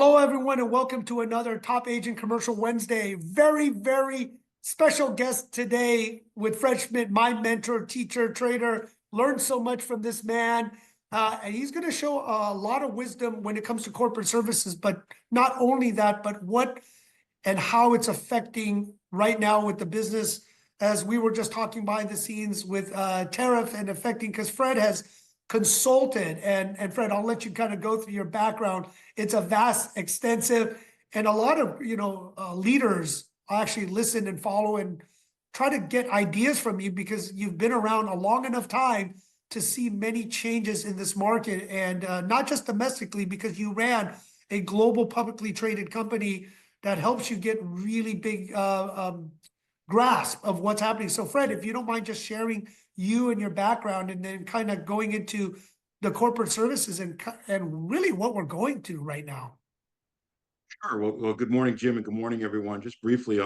Hello, everyone, and welcome to another Top Agent Commercial Wednesday. Very, very special guest today with Fred Schmidt, my mentor, teacher, trader. Learned so much from this man. And he's going to show a lot of wisdom when it comes to corporate services, but not only that, but what and how it's affecting right now with the business, as we were just talking behind the scenes with tariff and affecting, because Fred has consulted, and Fred, I'll let you kind of go through your background. It's a vast, extensive, and a lot of leaders actually listen and follow and try to get ideas from you because you've been around a long enough time to see many changes in this market, and not just domestically, because you ran a global publicly traded company that helps you get really big grasp of what's happening. So Fred, if you don't mind just sharing you and your background, and then kind of going into the corporate services and really what we're going to right now. Sure. Well, good morning, Jim, and good morning, everyone. Just briefly,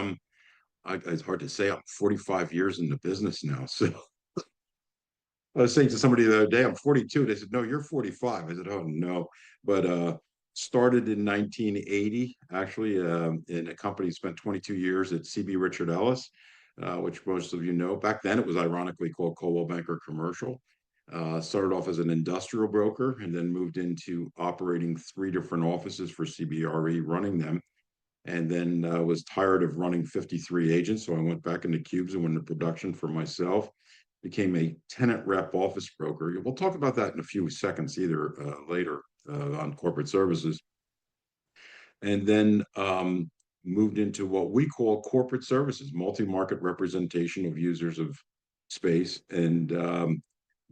it's hard to say, I'm 45 years in the business now. So I was saying to somebody the other day, I'm 42. They said, no, you're 45. I said, oh, no. But started in 1980, actually, in a company, spent 22 years at CB Richard Ellis, which most of you know. Back then, it was ironically called Coldwell Banker Commercial. Started off as an industrial broker and then moved into operating 3 different offices for CBRE, running them. And then was tired of running 53 agents. So I went back into cubes and went into production for myself. Became a tenant rep office broker. We'll talk about that in a few seconds later on corporate services. And then moved into what we call corporate services, multi-market representation of users of space, and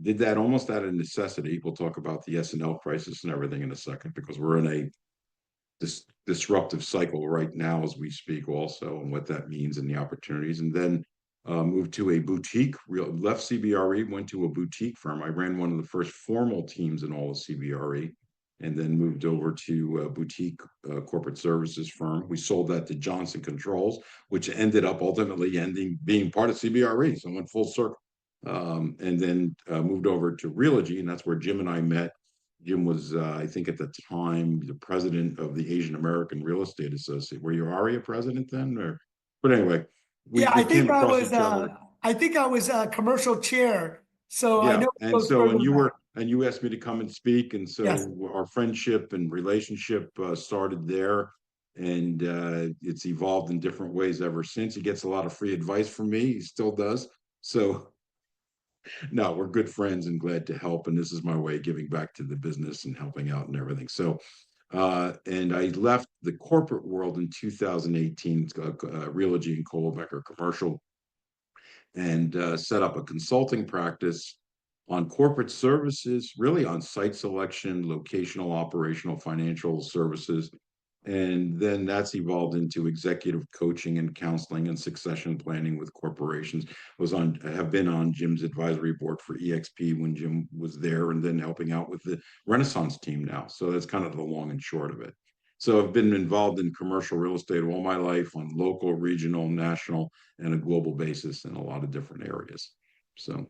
did that almost out of necessity. We'll talk about the S&L crisis and everything in a second, because we're in a disruptive cycle right now as we speak also, and what that means and the opportunities. And then moved to a boutique, left CBRE, went to a boutique firm. I ran one of the first formal teams in all of CBRE, and then moved over to a boutique corporate services firm. We sold that to Johnson Controls, which ended up ultimately being part of CBRE. So I went full circle. And then moved over to Realogy, and that's where Jim and I met. Jim was, I think at the time, the president of the Asian American Real Estate Association. Were you ARIA president then? But anyway, we came across each other. I think I was a commercial chair. So yeah, I know. And you asked me to come and speak, and so yes, our friendship and relationship started there, and it's evolved in different ways ever since. He gets a lot of free advice from me. He still does. So no, we're good friends and glad to help. And this is my way of giving back to the business and helping out and everything. So, and I left the corporate world in 2018, Realogy and Coldwell Banker Commercial, and set up a consulting practice on corporate services, really on site selection, locational, operational, financial services. And then that's evolved into executive coaching and counseling and succession planning with corporations. Have been on Jim's advisory board for EXP when Jim was there, and then helping out with the Renaissance team now. So that's kind of the long and short of it. So I've been involved in commercial real estate all my life, on local, regional, national, and a global basis in a lot of different areas. So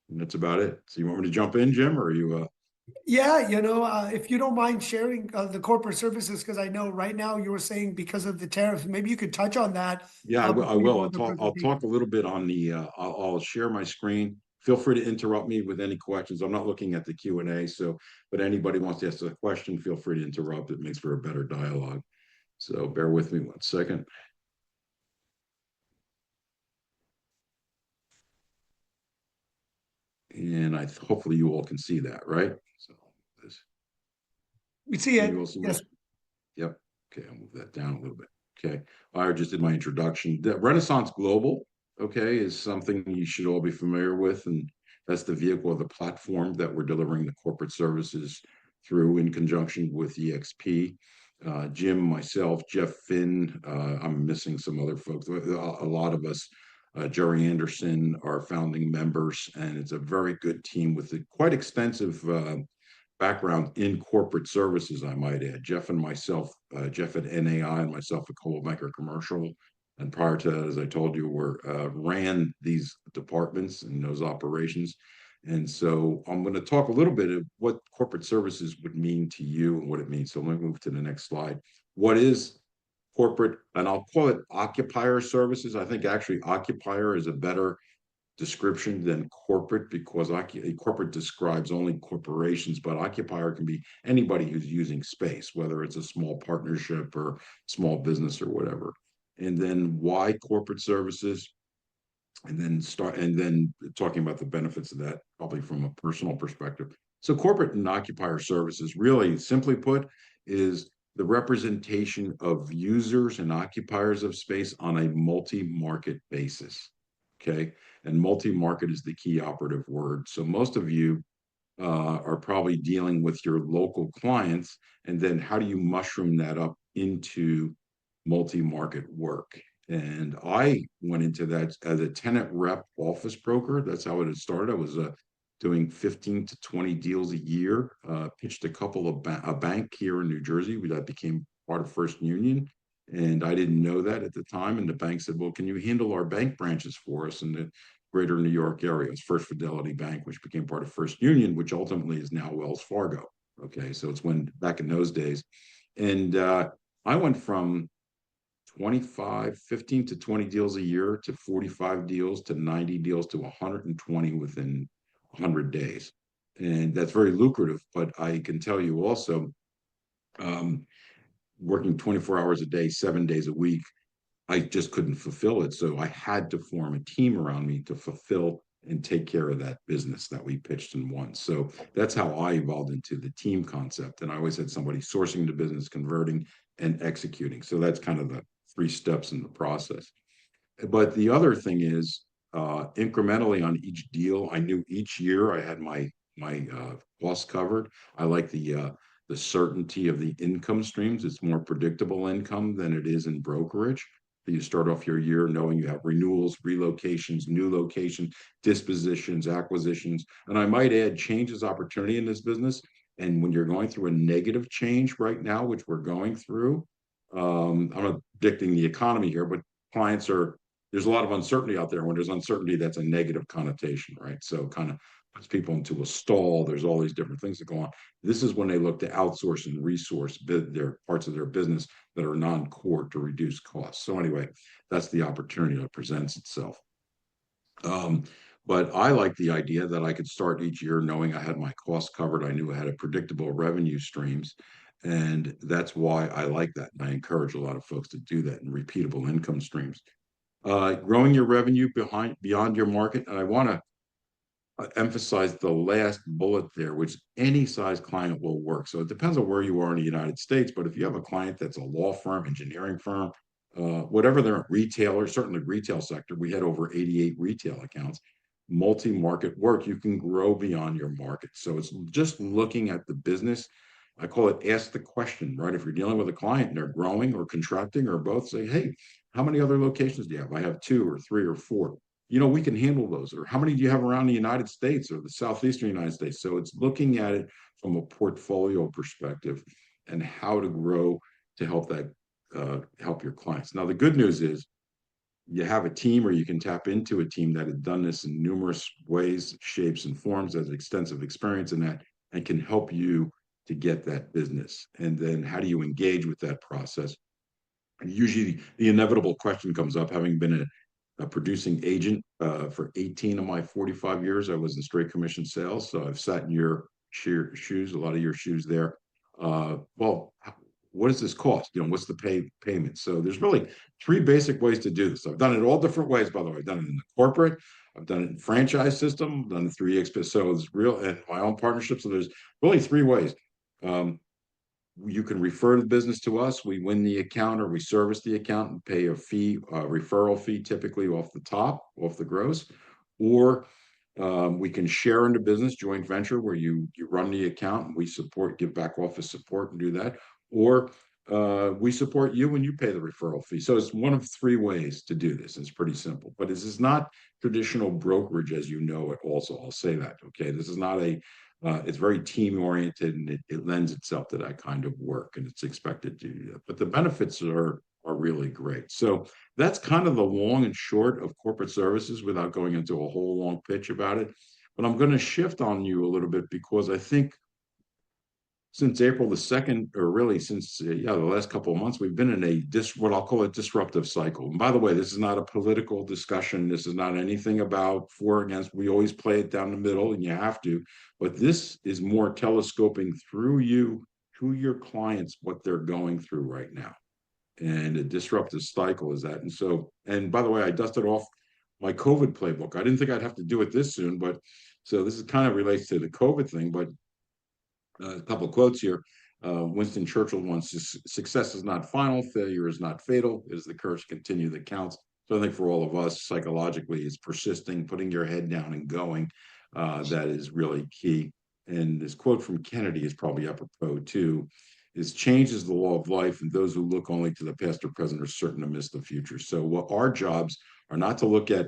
that's about it. So you want me to jump in, Jim, or are you Yeah, if you don't mind sharing the corporate services, because I know right now you were saying because of the tariffs, maybe you could touch on that. Yeah, I will. I'll talk a little bit on the. I'll share my screen. Feel free to interrupt me with any questions. I'm not looking at the Q&A, so but anybody wants to ask a question, feel free to interrupt. It makes for a better dialogue. So bear with me 1 second. And hopefully you all can see that, right? So this. We see it. Yes. Yep. Okay, I'll move that down a little bit. Okay, I just did my introduction. The Renaissance Global, okay, is something you should all be familiar with, and that's the vehicle or the platform that we're delivering the corporate services through in conjunction with EXP. Jim, myself, Jeff Finn, I'm missing some other folks. A lot of us, Jerry Anderson, are founding members, and it's a very good team with a quite extensive background in corporate services, I might add. Jeff and myself, Jeff at NAI and myself at Coldwell Banker Commercial. And prior to that, as I told you, ran these departments and those operations. And so I'm going to talk a little bit of what corporate services would mean to you and what it means. So let me move to the next slide. What is corporate, and I'll call it occupier services. I think actually occupier is a better description than corporate, because corporate describes only corporations, but occupier can be anybody who's using space, whether it's a small partnership or small business or whatever. And then why corporate services, and then talking about the benefits of that, probably from a personal perspective. So corporate and occupier services, really simply put, is the representation of users and occupiers of space on a multi-market basis. Okay. And multi-market is the key operative word. So most of you are probably dealing with your local clients, and then how do you mushroom that up into multi-market work? And I went into that as a tenant rep office broker. That's how it had started. I was doing 15 to 20 deals a year, pitched a couple of a bank here in New Jersey that became part of First Union. And I didn't know that at the time. And the bank said, well, can you handle our bank branches for us in the greater New York area? It's First Fidelity Bank, which became part of First Union, which ultimately is now Wells Fargo. Okay. So it's when back in those days. And I went from 15 to 20 deals a year to 45 deals to 90 deals to 120 within 100 days. And that's very lucrative. But I can tell you also, um, working 24 hours a day, 7 days a week, I just couldn't fulfill it. So I had to form a team around me to fulfill and take care of that business that we pitched and won. So that's how I evolved into the team concept. And I always had somebody sourcing the business, converting, and executing. So that's kind of the 3 steps in the process. But the other thing is, incrementally on each deal, I knew each year I had my costs covered. I like the certainty of the income streams. It's more predictable income than it is in brokerage. You start off your year knowing you have renewals, relocations, new locations, dispositions, acquisitions, and I might add changes opportunity in this business. And when you're going through a negative change right now, which we're going through, I'm not predicting the economy here, but clients are, there's a lot of uncertainty out there. When there's uncertainty, that's a negative connotation, right? So kind of puts people into a stall. There's all these different things that go on. This is when they look to outsource and resource their parts of their business that are non-core to reduce costs. So anyway, that's the opportunity that presents itself. Um, but I like the idea that I could start each year knowing I had my costs covered. I knew I had a predictable revenue streams. And that's why I like that. And I encourage a lot of folks to do that, and repeatable income streams. Growing your revenue beyond your market. And I want to emphasize the last bullet there, which any size client will work. So it depends on where you are in the United States. But if you have a client that's a law firm, engineering firm, whatever they're retailer, certainly retail sector, we had over 88 retail accounts, multi-market work, you can grow beyond your market. So it's just looking at the business. I call it ask the question, right? If you're dealing with a client and they're growing or contracting or both, say, hey, how many other locations do you have? I have 2 or 3 or 4. We can handle those. Or how many do you have around the United States or the Southeastern United States? So it's looking at it from a portfolio perspective and how to grow to help your clients. Now, the good news is you have a team, or you can tap into a team that has done this in numerous ways, shapes, and forms, has extensive experience in that, and can help you to get that business. And then how do you engage with that process? And usually the inevitable question comes up, having been a producing agent for 18 of my 45 years. I was in straight commission sales, so I've sat in your shoes, a lot of your shoes there. Well, what does this cost? What's the payment? So there's really 3 basic ways to do this. I've done it all different ways, by the way. I've done it in the corporate, I've done it in franchise system, I've done it through EXP. So it's real, and my own partnership. So there's really 3 ways. You can refer the business to us. We win the account, or we service the account and pay a fee, a referral fee, typically off the top, off the gross. Or we can share in the business, joint venture, where you run the account and we support, give back office support and do that. Or we support you when you pay the referral fee. So it's one of 3 ways to do this. It's pretty simple, but this is not traditional brokerage as you know it. Also, I'll say that. Okay, this is not it's very team oriented, and it lends itself to that kind of work, and it's expected to do that. But the benefits are really great. So that's kind of the long and short of corporate services, without going into a whole long pitch about it. But I'm going to shift on you a little bit because I think since April the 2nd, or really since the last couple of months, we've been in what I'll call a disruptive cycle. And by the way, this is not a political discussion. This is not anything about for or against. We always play it down the middle, and you have to. But this is more telescoping through you to your clients what they're going through right now. And a disruptive cycle is that. And so, and by the way, I dusted off my COVID playbook. I didn't think I'd have to do it this soon, but so this is kind of relates to the COVID thing, but a couple of quotes here. Winston Churchill once says, "Success is not final, failure is not fatal. It is the courage to continue that counts." So I think for all of us, psychologically, it's persisting, putting your head down and going. That is really key. And this quote from Kennedy is probably apropos too. Is change is the law of life, and those who look only to the past or present are certain to miss the future. So what our jobs are not to look at,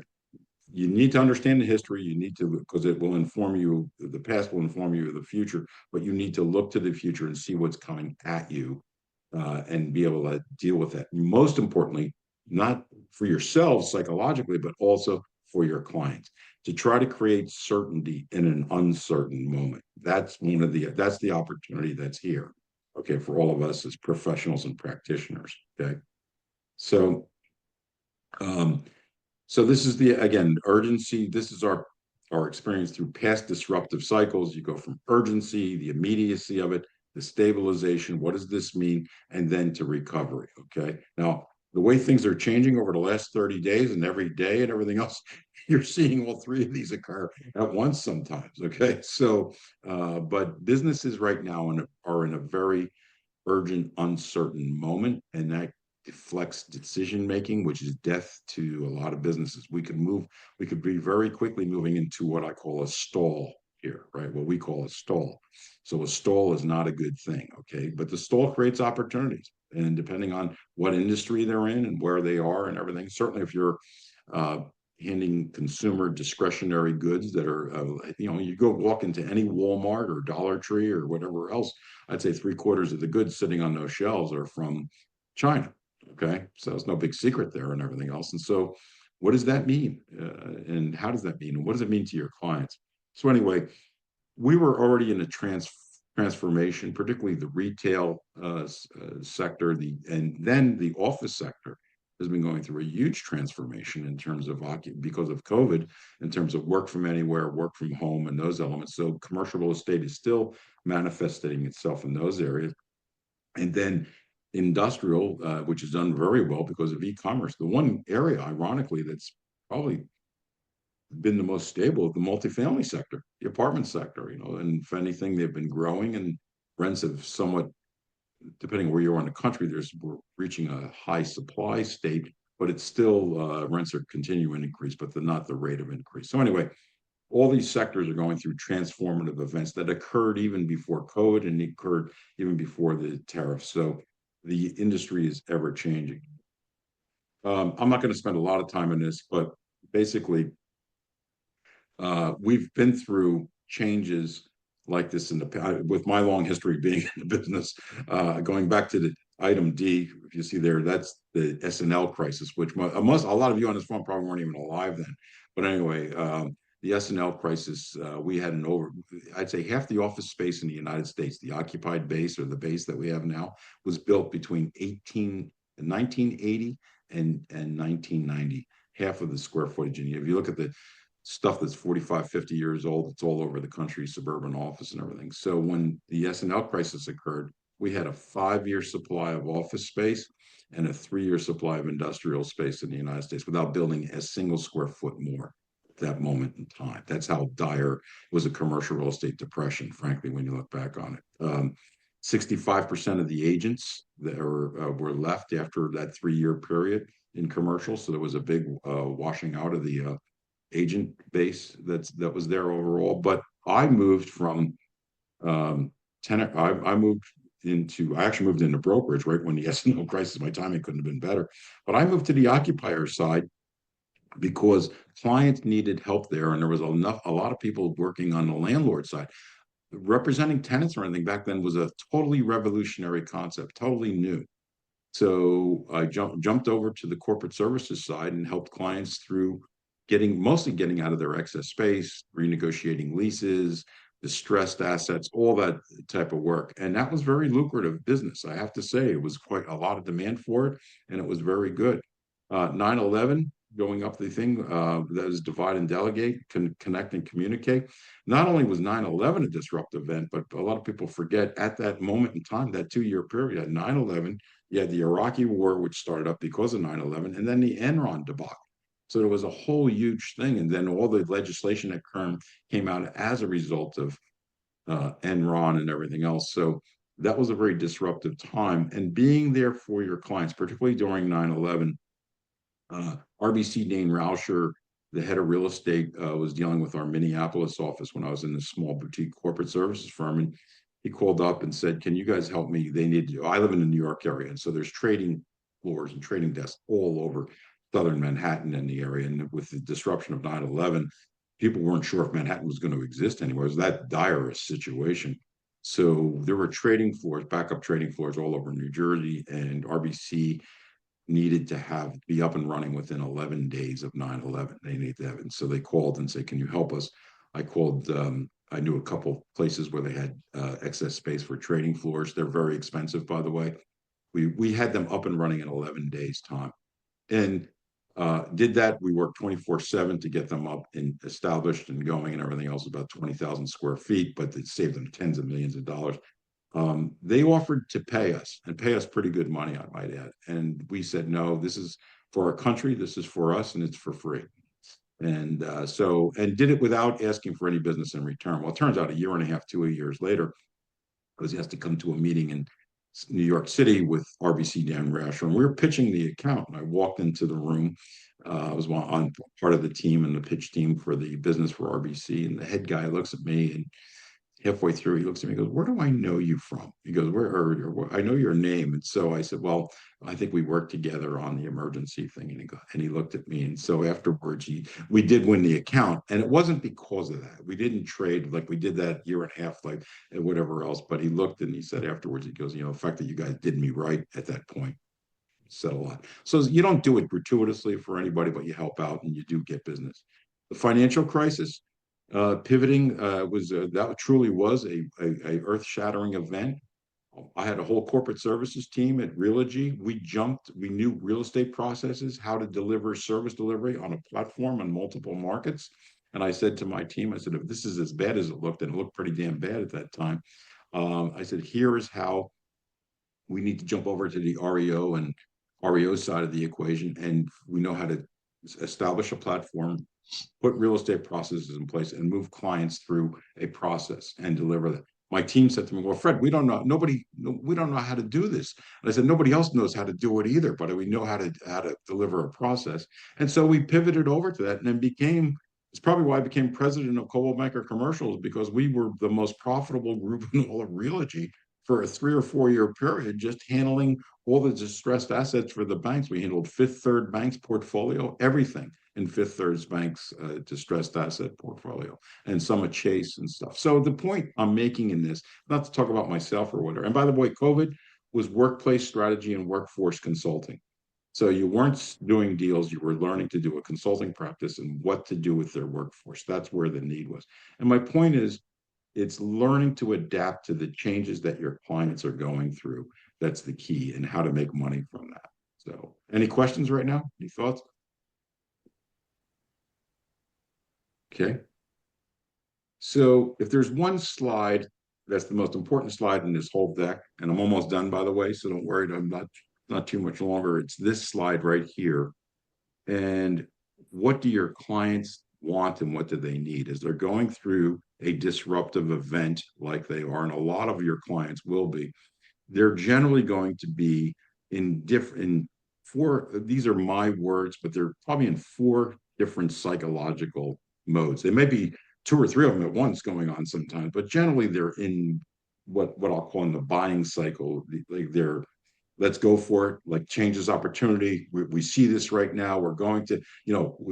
you need to understand the history. You need to, because it will inform you, the past will inform you of the future, but you need to look to the future and see what's coming at you and be able to deal with that. Most importantly, not for yourselves psychologically, but also for your clients, to try to create certainty in an uncertain moment. That's the opportunity that's here. Okay, for all of us as professionals and practitioners. Okay. So um, so this is again, urgency. This is our experience through past disruptive cycles. You go from urgency, the immediacy of it, the stabilization. What does this mean? And then to recovery. Okay. Now, the way things are changing over the last 30 days and every day and everything else, you're seeing all three of these occur at once sometimes. Okay. So, but businesses right now are in a very urgent, uncertain moment, and that deflects decision making, which is death to a lot of businesses. We could be very quickly moving into what I call a stall here, right? What we call a stall. So a stall is not a good thing, okay? But the stall creates opportunities, and depending on what industry they're in and where they are and everything. Certainly, if you're uh, handing consumer discretionary goods that are, you go walk into any Walmart or Dollar Tree or whatever else, I'd say 3/4 of the goods sitting on those shelves are from China. Okay. So it's no big secret there and everything else. And so, what does that mean? And how does that mean? And what does it mean to your clients? So, anyway, we were already in a transformation, particularly the retail sector, and then the office sector has been going through a huge transformation in terms of because of COVID, in terms of work from anywhere, work from home, and those elements. So commercial real estate is still manifesting itself in those areas, and then industrial, which has done very well because of e-commerce. The one area, ironically, that's probably been the most stable, the multifamily sector, the apartment sector, and if anything, they've been growing, and rents have somewhat, depending where you are in the country, we're reaching a high supply state, but it's still, rents are continuing to increase, but they're not the rate of increase. So anyway, all these sectors are going through transformative events that occurred even before COVID and occurred even before the tariffs. So the industry is ever changing. I'm not going to spend a lot of time on this, but basically, we've been through changes like this in the past, with my long history being in the business, going back to the item D, if you see there, that's the S&L crisis, which a lot of you on this phone probably weren't even alive then. But anyway, the S&L crisis, we had I'd say half the office space in the United States, the occupied base or the base that we have now, was built between 1980 and 1990, half of the square footage. And if you look at the stuff that's 45, 50 years old, it's all over the country, suburban office and everything. So when the S&L crisis occurred, we had a 5-year supply of office space and a 3-year supply of industrial space in the United States without building a single square foot more at that moment in time. That's how dire it was. A commercial real estate depression, frankly, when you look back on it. 65% of the agents that were left after that 3-year period in commercial. So there was a big washing out of the agent base that was there overall. But I moved from tenant. I actually moved into brokerage right when the S&L crisis. My timing couldn't have been better. But I moved to the occupier side because clients needed help there, and there was a lot of people working on the landlord side. Representing tenants or anything back then was a totally revolutionary concept, totally new. So I jumped over to the corporate services side and helped clients through mostly getting out of their excess space, renegotiating leases, distressed assets, all that type of work. And that was very lucrative business. I have to say, it was quite a lot of demand for it, and it was very good. 9/11, going up the thing that is divide and delegate, connect and communicate. Not only was 9/11 a disruptive event, but a lot of people forget at that moment in time, that 2 year period, 9/11, you had the Iraqi war, which started up because of 9/11, and then the Enron debacle. So there was a whole huge thing. And then all the legislation that came out as a result of Enron and everything else. So that was a very disruptive time. And being there for your clients, particularly during 9/11, RBC Dane Rauscher, the head of real estate, was dealing with our Minneapolis office when I was in this small boutique corporate services firm. And he called up and said, "Can you guys help me? They need to." I live in the New York area. And so there's trading floors and trading desks all over southern Manhattan and the area. And with the disruption of 9/11, people weren't sure if Manhattan was going to exist anymore. It was that dire a situation. So there were trading floors, backup trading floors all over New Jersey, and RBC needed to be up and running within 11 days of 9/11. They needed to have it. And so they called and said, "Can you help us?" I called, I knew a couple places where they had excess space for trading floors. They're very expensive, by the way. We had them up and running in 11 days time. And did that. We worked 24/7 to get them up and established and going, and everything else, about 20,000 square feet, but it saved them tens of millions of dollars. They offered to pay us, and pay us pretty good money, I might add. And we said, "No, this is for our country, this is for us, and it's for free." And and did it without asking for any business in return. Well, it turns out a year and a half, 2 years later, because he has to come to a meeting in New York City with RBC Dan Rasher, and we were pitching the account. And I walked into the room. I was on part of the team and the pitch team for the business for RBC, and the head guy looks at me, and halfway through, he looks at me and goes, "Where do I know you from?" He goes, I know your name." And so I said, "Well, I think we worked together on the emergency thing." And he looked at me. And so afterwards, we did win the account. And it wasn't because of that. We didn't trade like we did that year and a half, like and whatever else. But he looked and he said afterwards, he goes, "The fact that you guys did me right at that point." So you don't do it gratuitously for anybody, but you help out and you do get business. The financial crisis, pivoting that truly was a earth-shattering event. I had a whole corporate services team at Realogy. We knew real estate processes, how to deliver service delivery on a platform on multiple markets. And I said to my team, I said, "If this is as bad as it looked, and it looked pretty damn bad at that time, I said, here is how we need to jump over to the REO and REO side of the equation. And we know how to establish a platform, put real estate processes in place, and move clients through a process and deliver that." My team said to me, "Well, Fred, we don't know, we don't know how to do this." And I said, "Nobody else knows how to do it either, but we know how to deliver a process." And so we pivoted over to that, and then it's probably why I became president of Coldwell Banker Commercials, because we were the most profitable group in all of Realogy for a 3 or 4 year period, just handling all the distressed assets for the banks. We handled Fifth Third Bank's portfolio, everything in Fifth Third Bank's distressed asset portfolio, and some of Chase and stuff. So the point I'm making in this, not to talk about myself or whatever. And by the way, COVID was workplace strategy and workforce consulting. So you weren't doing deals, you were learning to do a consulting practice and what to do with their workforce. That's where the need was. And my point is, it's learning to adapt to the changes that your clients are going through. That's the key, and how to make money from that. So, any questions right now? Any thoughts? Okay. So if there's one slide that's the most important slide in this whole deck, and I'm almost done, by the way, so don't worry, I'm not too much longer. It's this slide right here. And what do your clients want, and what do they need as they're going through a disruptive event like they are? And a lot of your clients will be. They're generally going to be in four, these are my words, but they're probably in four different psychological modes. They may be two or three of them at once going on sometimes, but generally they're in what I'll call in the buying cycle. Like they're, let's go for it, like change is opportunity. We see this right now. We're going to,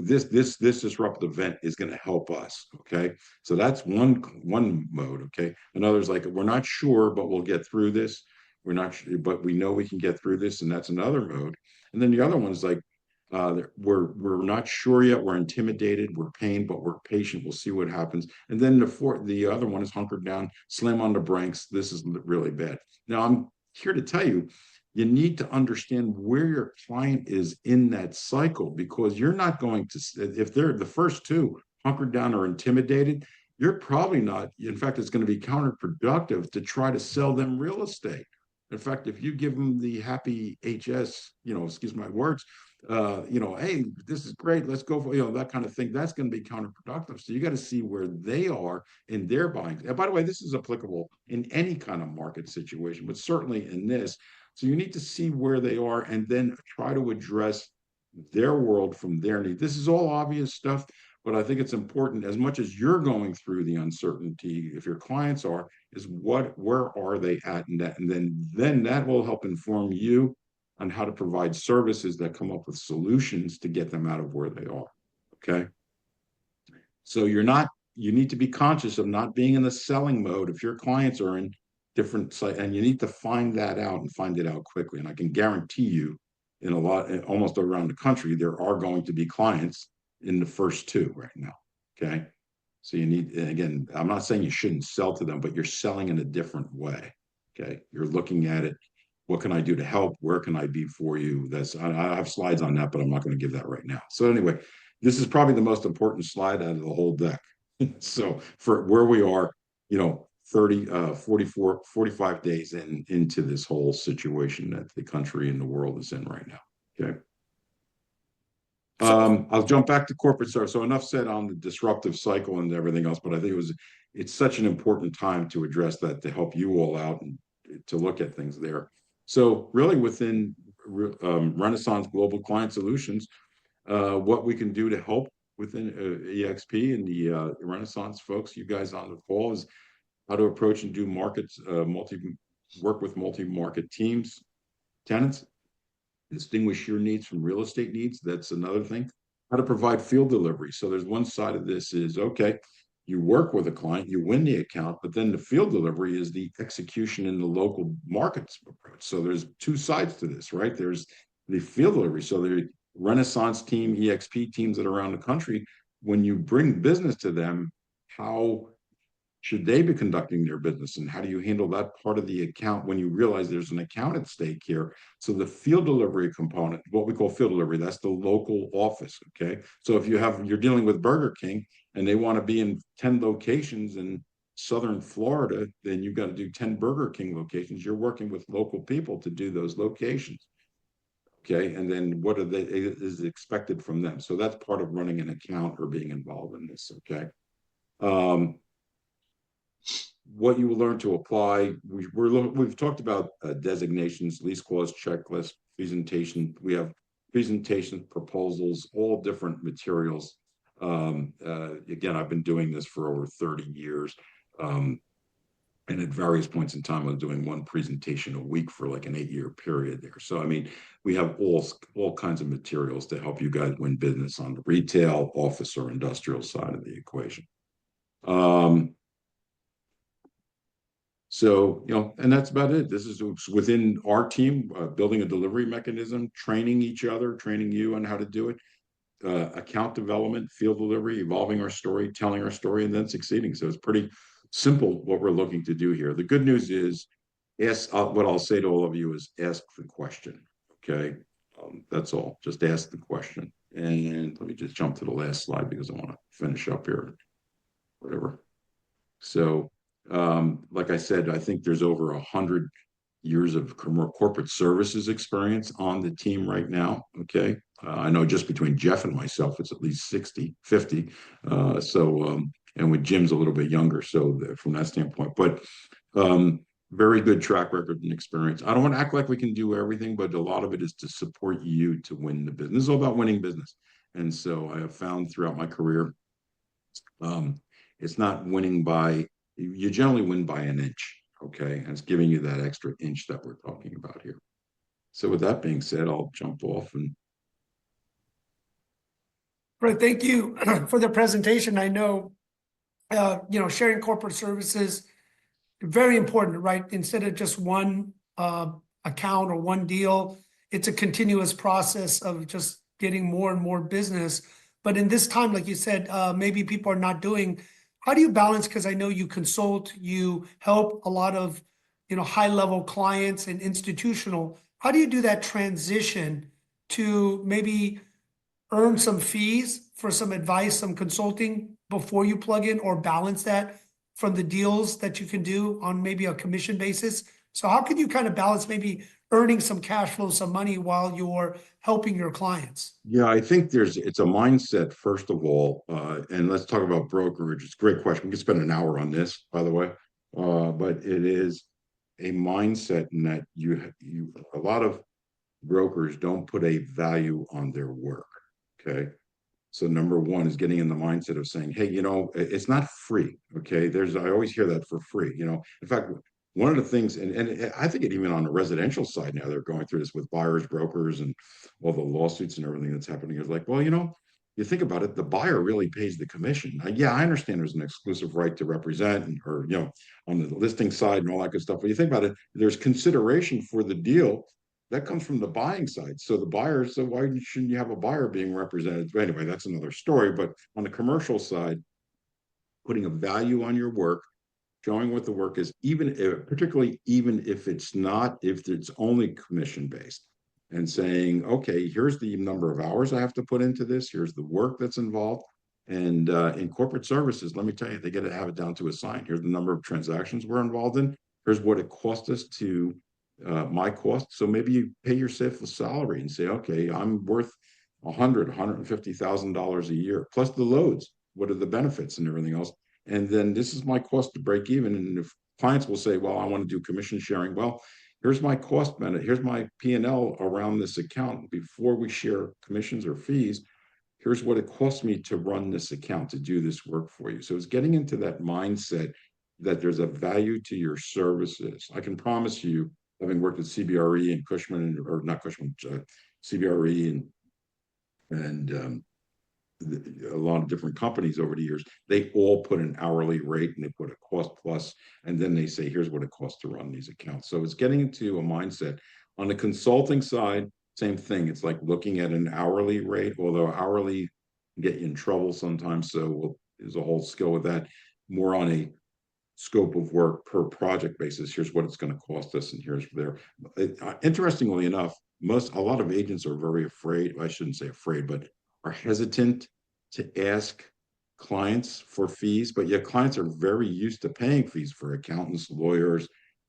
this disruptive event is going to help us. Okay. So that's one mode. Okay. Another's like, we're not sure, but we'll get through this. We're not sure, but we know we can get through this. And that's another mode. And then the other one's like, We're not sure yet. We're intimidated. We're pained, but we're patient. We'll see what happens. And then the other one is hunkered down, slam on the brakes. This is really bad. Now I'm here to tell you, you need to understand where your client is in that cycle, because you're not going to, if they're the first two, hunkered down or intimidated, you're probably not. In fact, it's going to be counterproductive to try to sell them real estate. In fact, if you give them the happy HS, excuse my words, hey, this is great, let's go for, that kind of thing, that's going to be counterproductive. So you got to see where they are in their buying. And by the way, this is applicable in any kind of market situation, but certainly in this. So you need to see where they are and then try to address their world from their need. This is all obvious stuff, but I think it's important, as much as you're going through the uncertainty, if your clients are, is where are they at, and then that will help inform you on how to provide services that come up with solutions to get them out of where they are. Okay. So you need to be conscious of not being in the selling mode if your clients are in different sites, and you need to find that out and find it out quickly. And I can guarantee you, almost around the country, there are going to be clients in the first two right now. Okay. So you need, again, I'm not saying you shouldn't sell to them, but you're selling in a different way. Okay. You're looking at it. What can I do to help? Where can I be for you? I have slides on that, but I'm not going to give that right now. So anyway, this is probably the most important slide out of the whole deck. So for where we are, 30, 44, 45 days into this whole situation that the country and the world is in right now. Okay. I'll jump back to corporate service. So enough said on the disruptive cycle and everything else, but I think it's such an important time to address that, to help you all out and to look at things there. So really within Renaissance Global Client Solutions, what we can do to help within EXP and the Renaissance folks, you guys on the call, is how to approach and do markets, work with multi-market teams, tenants, distinguish your needs from real estate needs. That's another thing. How to provide field delivery. So there's one side of this is, okay, you work with a client, you win the account, but then the field delivery is the execution in the local markets approach. So there's two sides to this, right? There's the field delivery. So the Renaissance team, EXP teams that are around the country, when you bring business to them, how should they be conducting their business, and how do you handle that part of the account when you realize there's an account at stake here? So the field delivery component, what we call field delivery, that's the local office. Okay. So if you're dealing with Burger King and they want to be in 10 locations in Southern Florida, then you've got to do 10 Burger King locations. You're working with local people to do those locations. Okay. And then what is expected from them? So that's part of running an account or being involved in this. Okay. What you will learn to apply. We've talked about designations, lease clause checklist, presentation. We have presentations, proposals, all different materials. Again, I've been doing this for over 30 years. And at various points in time, I was doing one presentation a week for like an 8-year period there. So, I mean, we have all kinds of materials to help you guys win business on the retail, office, or industrial side of the equation. So, and that's about it. This is within our team, building a delivery mechanism, training each other, training you on how to do it, account development, field delivery, evolving our story, telling our story, and then succeeding. So it's pretty simple what we're looking to do here. The good news is, what I'll say to all of you is ask the question. Okay. That's all. Just ask the question. And let me just jump to the last slide because I want to finish up here. Whatever. So, like I said, I think there's over 100 years of corporate services experience on the team right now. Okay. I know just between Jeff and myself, it's at least 60, 50. And with Jim's a little bit younger. So from that standpoint, but, very good track record and experience. I don't want to act like we can do everything, but a lot of it is to support you to win the business. It's all about winning business. And so I have found throughout my career, it's not winning you generally win by an inch. Okay. And it's giving you that extra inch that we're talking about here. So with that being said, I'll jump off and. Fred, thank you for the presentation. I know, sharing corporate services, very important, right? Instead of just one account or one deal, it's a continuous process of just getting more and more business. But in this time, like you said, maybe people are not doing. How do you balance? Because I know you consult, you help a lot of, high level clients and institutional. How do you do that transition to maybe earn some fees for some advice, some consulting before you plug in, or balance that from the deals that you can do on maybe a commission basis? So how can you kind of balance maybe earning some cash flow, some money while you're helping your clients? Yeah, I think it's a mindset, first of all. And let's talk about brokerage. It's a great question. We could spend an hour on this, by the way. But it is a mindset in that a lot of brokers don't put a value on their work. Okay. So number one is getting in the mindset of saying, hey, it's not free. Okay. I always hear that for free. In fact, one of the things, and I think it even on the residential side now, they're going through this with buyers, brokers, and all the lawsuits and everything that's happening is like, well, you think about it, the buyer really pays the commission. Yeah, I understand there's an exclusive right to represent or, on the listing side and all that good stuff. But you think about it, there's consideration for the deal that comes from the buying side. So the buyer, so why shouldn't you have a buyer being represented? Anyway, that's another story. But on the commercial side, putting a value on your work, showing what the work is, particularly even if it's only commission based, and saying, okay, here's the number of hours I have to put into this. Here's the work that's involved. And in corporate services, let me tell you, they get to have it down to a sign. Here's the number of transactions we're involved in. Here's what it cost us to my cost. So maybe you pay yourself a salary and say, okay, I'm worth $150,000 a year plus the loads. What are the benefits and everything else? And then this is my cost to break even. And if clients will say, well, I want to do commission sharing, well, here's my cost benefit, here's my P&L around this account before we share commissions or fees. Here's what it costs me to run this account, to do this work for you. So it's getting into that mindset that there's a value to your services. I can promise you, having worked at CBRE and Cushman, or not Cushman, CBRE and a lot of different companies over the years, they all put an hourly rate and they put a cost plus, and then they say, here's what it costs to run these accounts. So it's getting into a mindset. On the consulting side, same thing. It's like looking at an hourly rate, although hourly can get you in trouble sometimes. So there's a whole skill with that. More on a scope of work per project basis. Here's what it's going to cost us, and here's there. Interestingly enough, a lot of agents are very afraid. I shouldn't say afraid, but are hesitant to ask clients for fees. But yet clients are very used to paying fees for accountants, lawyers,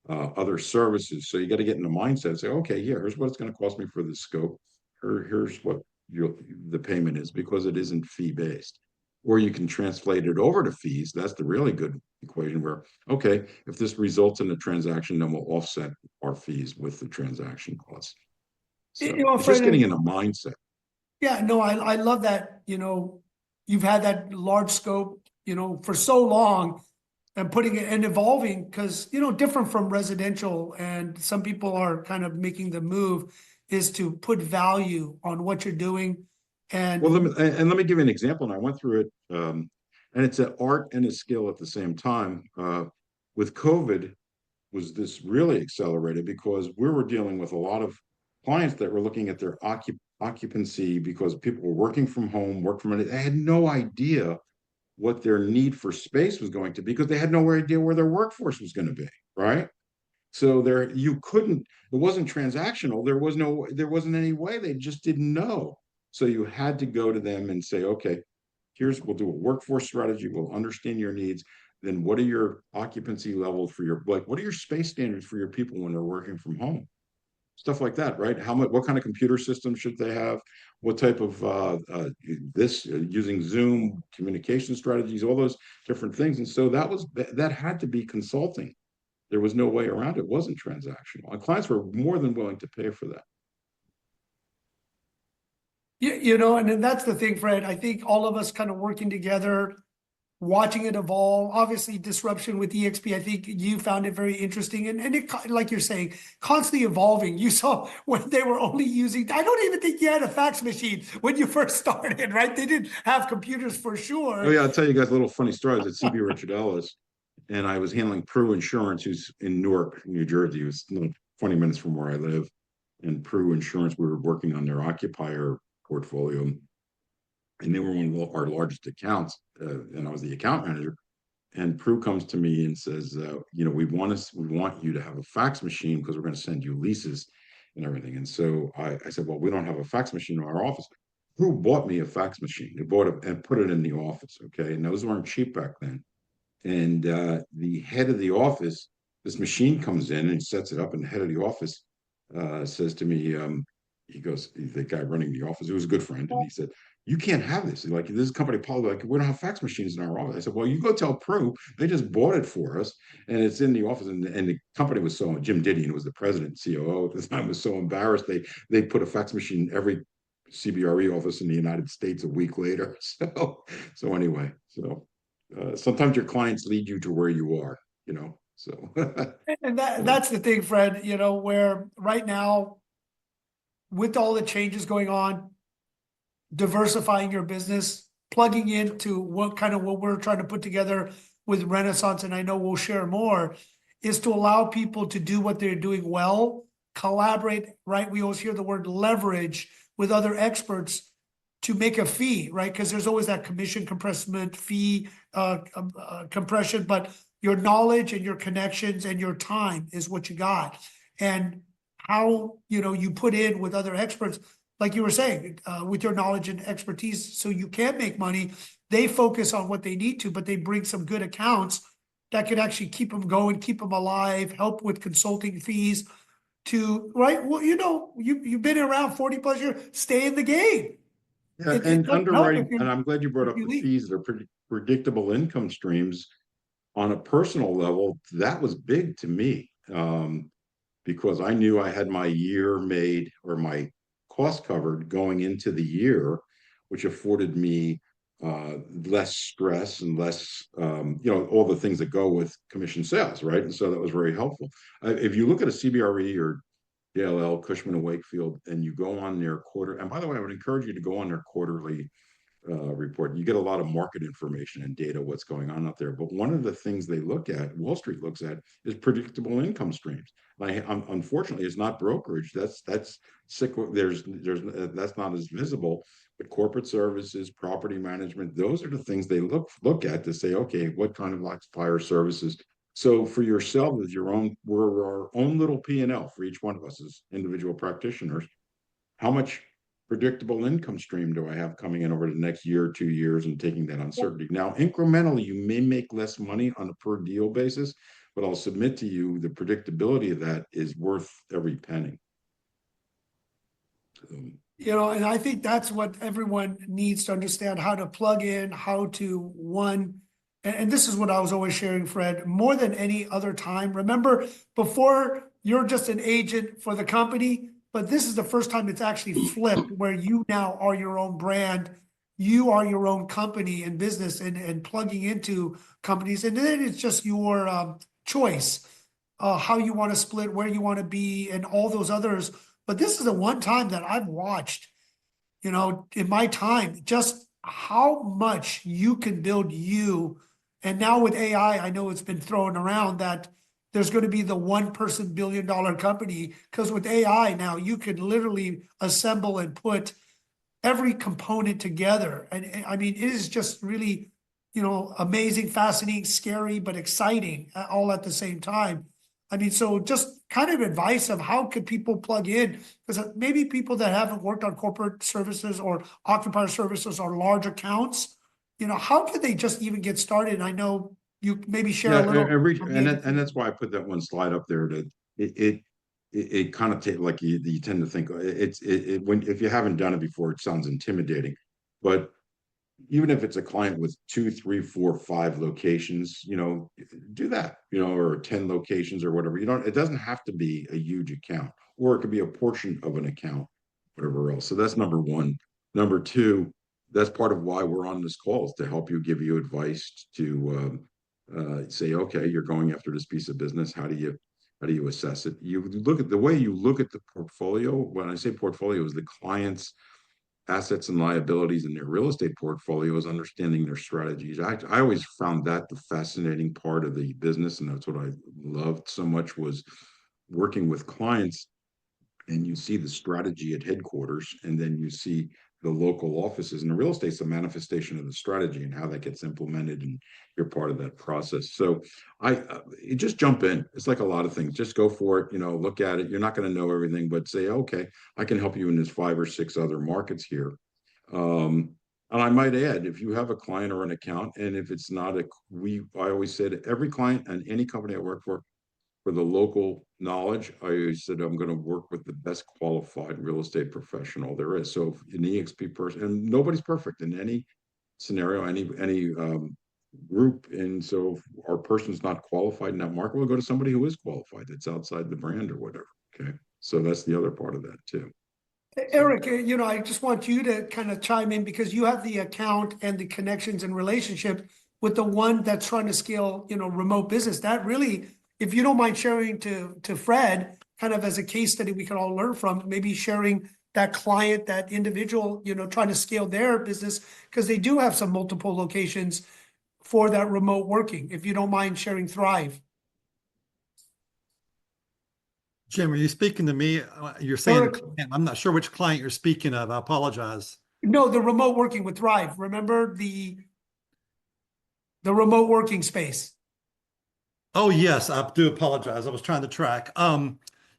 other services. So you got to get in the mindset and say, okay, yeah, here's what it's going to cost me for this scope. Here's what the payment is, because it isn't fee based. Or you can translate it over to fees. That's the really good equation where, okay, if this results in a transaction, then we'll offset our fees with the transaction costs. So it's just Fred, getting in a mindset. yeah, no, I love that, you've had that large scope, for so long and putting it and evolving because, different from residential, and some people are kind of making the move is to put value on what you're doing. Well, And let me give you an example. And I went through it, and it's an art and a skill at the same time. With COVID, was this really accelerated because we were dealing with a lot of clients that were looking at their occupancy because people were working from home, work from it. They had no idea what their need for space was going to be because they had no idea where their workforce was going to be, right? So it wasn't transactional. There wasn't any way. They just didn't know. So you had to go to them and say, okay, we'll do a workforce strategy. We'll understand your needs. Then what are your occupancy levels what are your space standards for your people when they're working from home? Stuff like that, right? What kind of computer system should they have? What type of using Zoom communication strategies, all those different things. And so that had to be consulting. There was no way around it. It wasn't transactional. And clients were more than willing to pay for that. and then that's the thing, Fred. I think all of us kind of working together, watching it evolve. Obviously, disruption with EXP. I think you found it very interesting, and like you're saying, constantly evolving. You saw when they were only using. I don't even think you had a fax machine when you first started, right? They didn't have computers for sure. Oh yeah, I'll tell you guys a little funny story. I was at CB Richard Ellis, and I was handling Prue Insurance, who's in Newark, New Jersey. It was 20 minutes from where I live. And Prue Insurance, we were working on their occupier portfolio, and they were one of our largest accounts, and I was the account manager. And Prue comes to me and says, we want you to have a fax machine because we're going to send you leases and everything. And so I said, well, we don't have a fax machine in our office. Prue bought me a fax machine. They bought it and put it in the office. Okay. And those weren't cheap back then. And the head of the office, this machine comes in and sets it up, and the head of the office says to me, he goes, the guy running the office, who was a good friend, and he said, "You can't have this. Like, this is company policy. Like, we don't have fax machines in our office." I said, "Well, you go tell Prue. They just bought it for us, and it's in the office." And the company was so, Jim Didion was the president, COO at the time, was so embarrassed they put a fax machine in every CBRE office in the United States a week later. So anyway, sometimes your clients lead you to where you are, so And so, that's the thing, Fred, where right now, with all the changes going on, diversifying your business, plugging into what we're trying to put together with Renaissance, and I know we'll share more, is to allow people to do what they're doing well, collaborate, right? We always hear the word leverage with other experts to make a fee, right? Because there's always that commission compressment fee compression, but your knowledge and your connections and your time is what you got. And how, you put in with other experts, like you were saying, with your knowledge and expertise, so you can make money. They focus on what they need to, but they bring some good accounts that could actually keep them going, keep them alive, help with consulting fees to, right? Well, you've been around 40 plus years, stay in the game. yeah, It and doesn't help underwriting, and I'm glad you brought if up you the leave. fees. They're pretty predictable income streams. On a personal level, that was big to me, because I knew I had my year made, or my cost covered going into the year, which afforded me less stress and less, all the things that go with commission sales, right? And so that was very helpful. If you look at a CBRE or JLL, Cushman and Wakefield, and you go on their and by the way, I would encourage you to go on their quarterly report. You get a lot of market information and data, what's going on out there. But one of the things they look at, Wall Street looks at, is predictable income streams. Unfortunately, it's not brokerage. That's sick. That's not as visible. But corporate services, property management, those are the things they look at to say, okay, what kind of like fire services. So for yourself, as we're our own little P&L for each one of us as individual practitioners. How much predictable income stream do I have coming in over the next year or 2 years, and taking that uncertainty? Now, incrementally, you may make less money on a per deal basis, but I'll submit to you the predictability of that is worth every penny. And I think that's what everyone needs to understand, how to plug in, how to and this is what I was always sharing, Fred, more than any other time. Remember, before you're just an agent for the company, but this is the first time it's actually flipped, where you now are your own brand. You are your own company and business, and plugging into companies. And then it's just your choice, how you want to split, where you want to be, and all those others. But this is the one time that I've watched, in my time, just how much you can build you. And now with AI, I know it's been thrown around that there's going to be the $1 billion company, because with AI now you can literally assemble and put every component together. And I mean, it is just really, amazing, fascinating, scary, but exciting all at the same time. I mean, so just kind of advice of how could people plug in? Because maybe people that haven't worked on corporate services or occupier services or large accounts, how could they just even get started? I know you maybe share a Yeah, little. and that's why I put that one slide up there. It kind of like you tend to think when, if you haven't done it before, it sounds intimidating, but even if it's a client with 2, 3, 4, 5 locations, do that, or 10 locations or whatever. It doesn't have to be a huge account, or it could be a portion of an account, whatever else. So that's number one. Number two, that's part of why we're on this call, is to help you, give you advice to say, okay, you're going after this piece of business. How do you assess it? You look at the way you look at the portfolio. When I say portfolio, is the client's assets and liabilities in their real estate portfolios, understanding their strategies. I always found that the fascinating part of the business, and that's what I loved so much, was working with clients, and you see the strategy at headquarters, and then you see the local offices, and the real estate's a manifestation of the strategy and how that gets implemented, and you're part of that process. So you just jump in. It's like a lot of things. Just go for it. Look at it. You're not going to know everything, but say, okay, I can help you in this 5 or 6 other markets here. And I might add, if you have a client or an account, and if it's not I always said every client and any company I work for the local knowledge, I said I'm going to work with the best qualified real estate professional there is. So if an EXP person, and nobody's perfect in any scenario, any group, and so if our person's not qualified in that market, we'll go to somebody who is qualified that's outside the brand or whatever. Okay, so that's the other part of that too. So Eric, I just want you to kind of chime in because you have the account and the connections and relationship with the one that's trying to scale, remote business. That really, if you don't mind sharing to Fred, kind of as a case study we can all learn from, maybe sharing that client, that individual, trying to scale their business because they do have some multiple locations for that remote working. If you don't mind sharing Thrive. Jim, are you speaking to me? You're saying Eric, client. I'm not sure which client you're speaking of. I apologize. no, the remote working with Thrive. Remember the remote working space. Oh, yes, I do apologize. I was trying to track.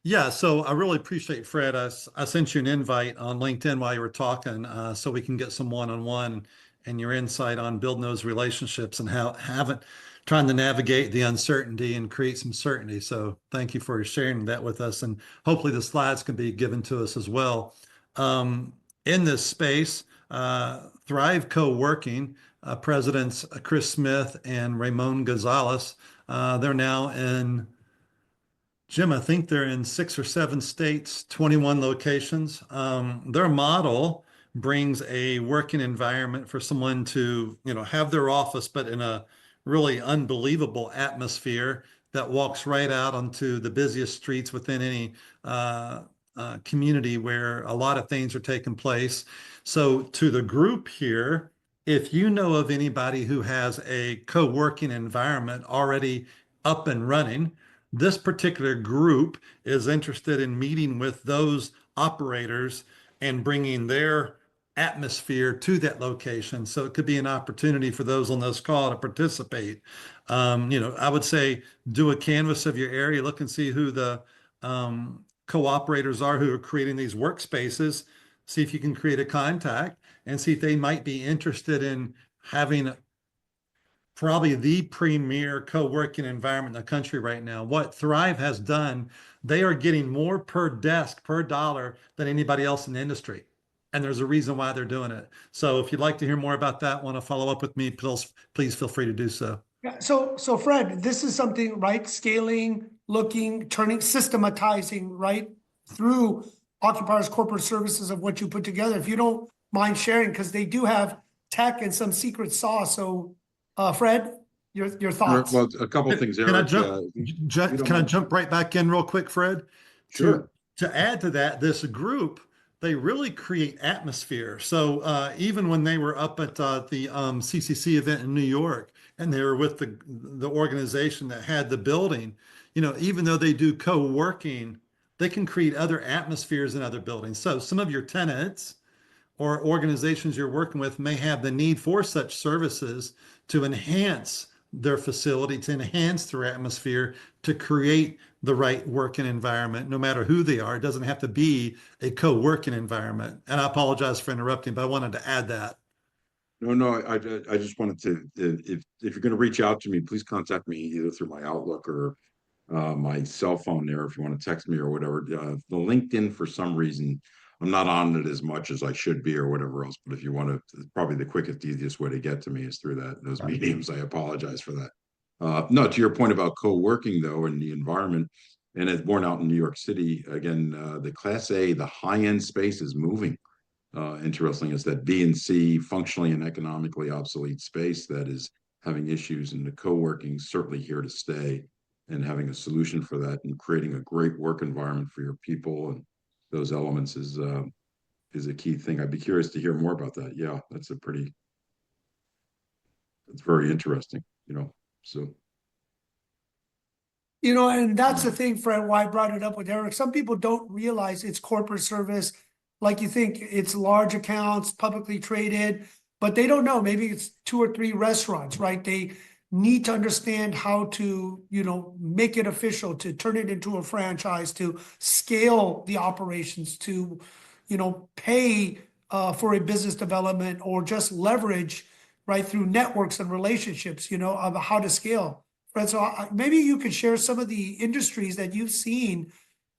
Yeah, so I really appreciate Fred. I sent you an invite on LinkedIn while you were talking, so we can get some one-on-one and your insight on building those relationships and how trying to navigate the uncertainty and create some certainty. So thank you for sharing that with us, and hopefully the slides can be given to us as well. In this space, Thrive Co-working, presidents Chris Smith and Ramon Gonzalez. They're now in, Jim, I think they're in 6 or 7 states, 21 locations. Their model brings a working environment for someone to, have their office, but in a really unbelievable atmosphere that walks right out onto the busiest streets within any community where a lot of things are taking place. So to the group here, if you know of anybody who has a co-working environment already up and running, this particular group is interested in meeting with those operators and bringing their atmosphere to that location. So it could be an opportunity for those on this call to participate. I would say do a canvas of your area, look and see who the co-operators are who are creating these workspaces, see if you can create a contact and see if they might be interested in having probably the premier co-working environment in the country right now. What Thrive has done, they are getting more per desk, per dollar than anybody else in the industry. And there's a reason why they're doing it. So if you'd like to hear more about that, want to follow up with me, please feel free to do so. Yeah, so Fred, this is something, right? Scaling, looking, turning, systematizing, right? Through occupiers corporate services of what you put together. If you don't mind sharing, because they do have tech and some secret sauce. So Fred, your thoughts. well, a couple of things, Can I Eric. jump right back in real quick, Fred? Sure. To add to that, this group, they really create atmosphere. So even when they were up at the CCC event in New York, and they were with the organization that had the building, even though they do co-working, they can create other atmospheres in other buildings. So some of your tenants or organizations you're working with may have the need for such services to enhance their facility, to enhance their atmosphere, to create the right working environment, no matter who they are. It doesn't have to be a co-working environment. And I apologize for interrupting, but I wanted to add that. No, I just wanted to, if you're going to reach out to me, please contact me either through my Outlook or my cell phone there if you want to text me or whatever. The LinkedIn, for some reason, I'm not on it as much as I should be or whatever else. But if you want to, probably the quickest, easiest way to get to me is through those mediums. I apologize for that. No, to your point about co-working though, and the environment, and it's borne out in New York City again. The Class A, the high-end space is moving. Interesting is that B and C, functionally and economically obsolete space, that is having issues, and the co-working certainly here to stay, and having a solution for that and creating a great work environment for your people and those elements is a key thing. I'd be curious to hear more about that. Yeah, it's very interesting, so. And that's the thing, Fred, why I brought it up with Eric. Some people don't realize it's corporate service. like you think it's large accounts, publicly traded, but they don't know. Maybe it's 2 or 3 restaurants, right? They need to understand how to, make it official, to turn it into a franchise, to scale the operations, to, pay for a business development or just leverage right through networks and relationships, of how to scale. Right. So maybe you could share some of the industries that you've seen,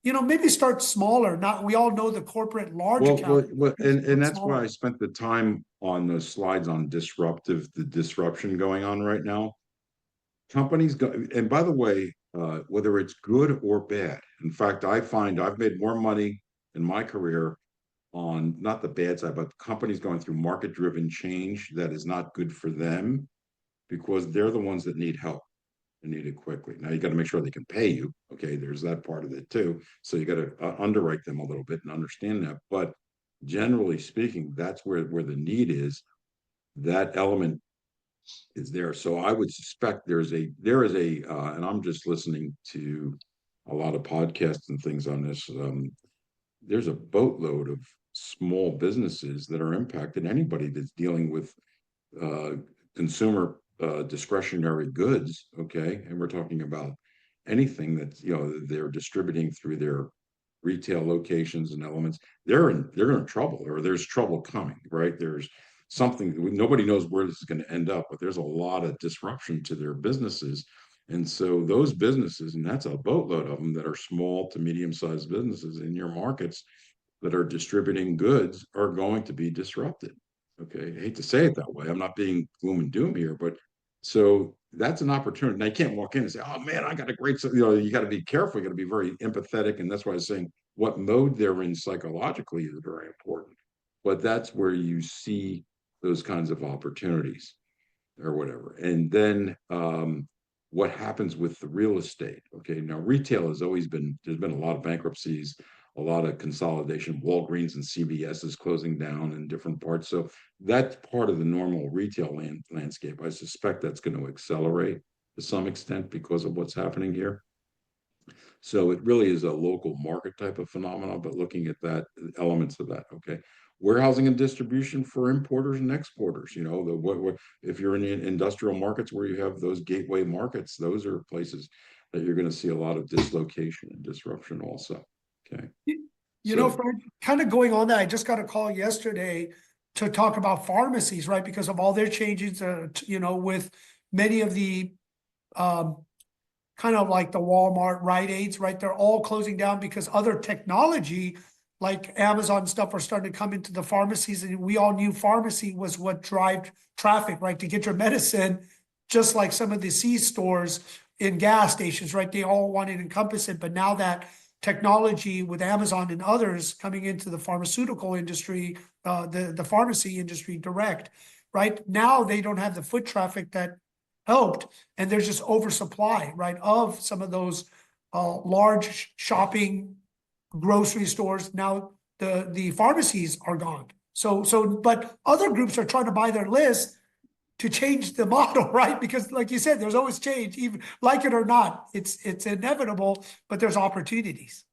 maybe start smaller. Not, we all know the corporate large account. And that's why Smaller. I spent the time on those slides on the disruption going on right now. Companies go, and by the way, whether it's good or bad, in fact, I find I've made more money in my career on not the bad side, but companies going through market-driven change that is not good for them because they're the ones that need help and need it quickly. Now you got to make sure they can pay you. Okay, there's that part of it too. So you got to underwrite them a little bit and understand that. But generally speaking, that's where the need is. That element is there. So I would suspect there is and I'm just listening to a lot of podcasts and things on this. There's a boatload of small businesses that are impacted. Anybody that's dealing with uh, consumer discretionary goods, okay, and we're talking about anything that they're distributing through their retail locations and elements, they're in trouble, or there's trouble coming, right? There's something nobody knows where this is going to end up, but there's a lot of disruption to their businesses. And so those businesses, and that's a boatload of them that are small to medium-sized businesses in your markets that are distributing goods, are going to be disrupted. Okay, I hate to say it that way. I'm not being gloom and doom here, but so that's an opportunity. And I can't walk in and say, "Oh man, I got a great," you got to be careful. You got to be very empathetic, and that's why I was saying what mode they're in psychologically is very important. But that's where you see those kinds of opportunities or whatever. And then what happens with the real estate? Okay, now retail has always been, there's been a lot of bankruptcies, a lot of consolidation. Walgreens and CVS is closing down in different parts. So that's part of the normal retail landscape. I suspect that's going to accelerate to some extent because of what's happening here. So it really is a local market type of phenomenon, but looking at that, elements of that, okay. Warehousing and distribution for importers and exporters, if you're in the industrial markets where you have those gateway markets, those are places that you're going to see a lot of dislocation and disruption also. Okay. So Fred, kind of going on that, I just got a call yesterday to talk about pharmacies, right? Because of all their changes, with many of the kind of like the Walmart, Rite Aids, right? They're all closing down because other technology like Amazon stuff are starting to come into the pharmacies. And we all knew pharmacy was what drive traffic, right? To get your medicine, just like some of the C stores in gas stations, right? They all wanted to encompass it. But now that technology with Amazon and others coming into the pharmaceutical industry, the pharmacy industry direct, right? Now they don't have the foot traffic that helped, and there's just oversupply, right, of some of those large shopping grocery stores. Now the pharmacies are gone. But other groups are trying to buy their list to change the model, right? Because like you said, there's always change, even like it or not. It's inevitable, but there's opportunities.